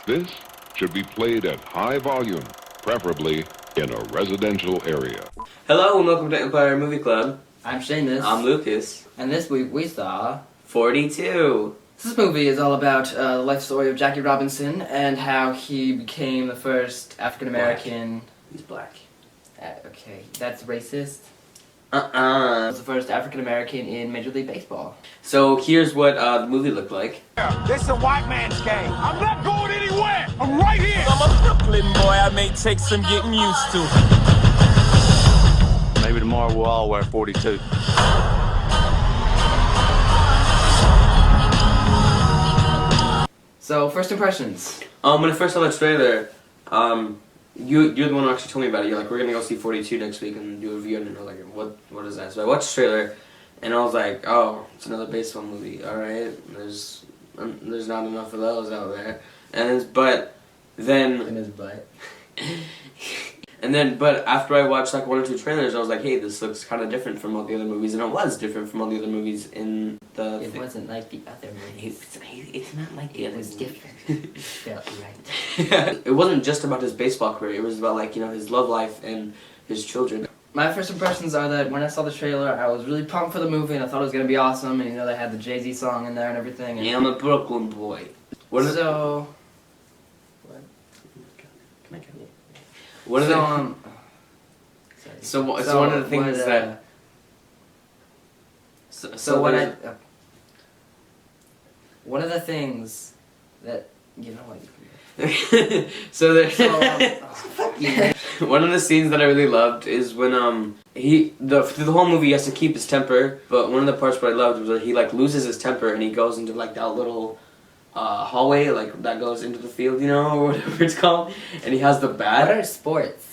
This should be played at high volume, preferably in a residential area. Hello and welcome to Empire Movie Club. I'm Seamus. I'm Lucas. And this week we saw 42. This movie is all about the life story of Jackie Robinson and how he became the first African American. He's black. Okay, that's racist. He Uh-uh. was the first African American in Major League Baseball. So here's what the movie looked like. This is a white man's game. I'm not going anywhere. I'm right here. I'm a Brooklyn boy, I may take some getting used to. Maybe tomorrow we'll all wear 42. So, first impressions. When I first saw the trailer, you're the one who actually told me about it. You're like, we're gonna go see 42 next week and do a review, and I was like, what is that? So I watched the trailer, and I was like, oh, it's another baseball movie. All right, there's not enough of those out there, but then In his butt. But after I watched like one or two trailers, I was like, hey, this looks kind of different from all the other movies, and it was different from all the other movies in the. It wasn't like the other movies. It's not like the It other was movies. different. It felt right. It wasn't just about his baseball career. It was about like his love life and his children. My first impressions are that when I saw the trailer, I was really pumped for the movie and I thought it was gonna be awesome. And they had the Jay-Z song in there and everything. And Yeah, I'm a Brooklyn boy. What are so. What are so, the? So one of the things that. So what one of the things that you know what. So there's Fuck you. one of the scenes that I really loved is when through the whole movie he has to keep his temper, but one of the parts what I loved was that he like loses his temper and he goes into like that little hallway like that goes into the field, or whatever it's called, and he has the bat. What are sports?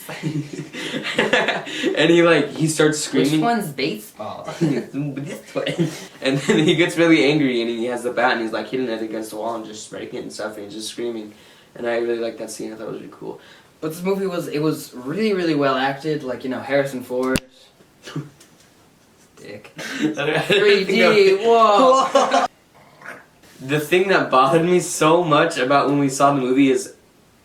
And he starts screaming. Which one's baseball? This way. And then he gets really angry and he has the bat and he's like hitting it against the wall and just breaking it and stuff and he's just screaming. And I really liked that scene. I thought it was really cool. But this movie was really, really well acted. Like, Harrison Ford. Dick. 3D, whoa! The thing that bothered me so much about when we saw the movie is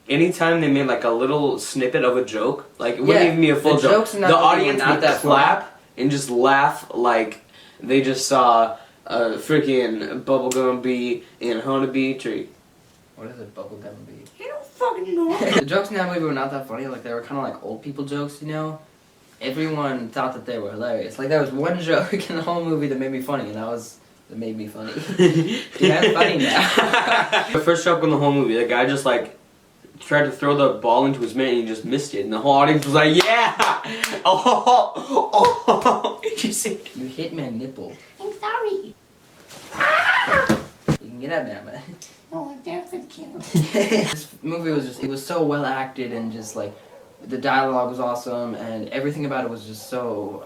anytime they made like a little snippet of a joke, like it wouldn't even be a full the joke, jokes in that the movie were audience not would that clap and just laugh like they just saw a freaking bubblegum bee in a honeybee tree. What is it, bubblegum bee? You don't fucking know. The jokes in that movie were not that funny. Like, they were kind of like old people jokes, Everyone thought that they were hilarious. Like, there was one joke in the whole movie that made me funny, and that made me funny. Yeah, I'm funny now. The first joke in the whole movie, the guy just tried to throw the ball into his mitt and he just missed it, and the whole audience was like, yeah! Oh. You see? You hit my nipple. I'm sorry. You can get up now, man. Oh, I'm there for the kill. This movie was it was so well acted, and just like the dialogue was awesome, and everything about it was just so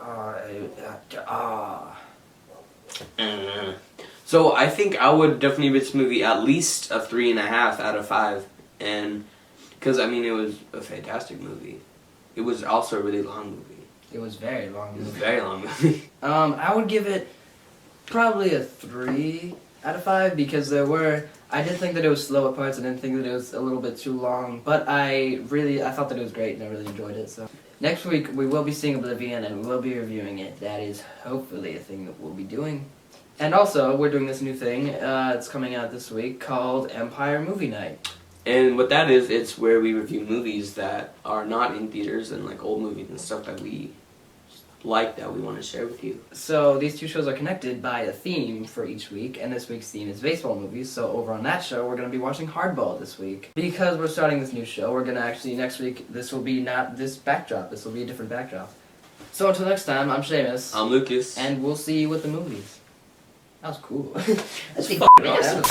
So I think I would definitely give this movie at least a 3.5 out of 5, and because it was a fantastic movie. It was also a really long movie. It was very long. It was a very long movie. I would give it probably a 3 out of 5 because I did think that it was slow at parts. I didn't think that it was a little bit too long, but I thought that it was great and I really enjoyed it. So next week we will be seeing Oblivion and we will be reviewing it. That is hopefully a thing that we'll be doing. And also we're doing this new thing. It's coming out this week called Empire Movie Night. And what that is, it's where we review movies that are not in theaters and like old movies and stuff that we like that we want to share with you. So these two shows are connected by a theme for each week, and this week's theme is baseball movies. So over on that show, we're going to be watching Hardball this week. Because we're starting this new show, we're going to actually, next week, this will be not this backdrop. This will be a different backdrop. So until next time, I'm Seamus. I'm Lucas. And we'll see you with the movies. That was cool. That's fucking awesome.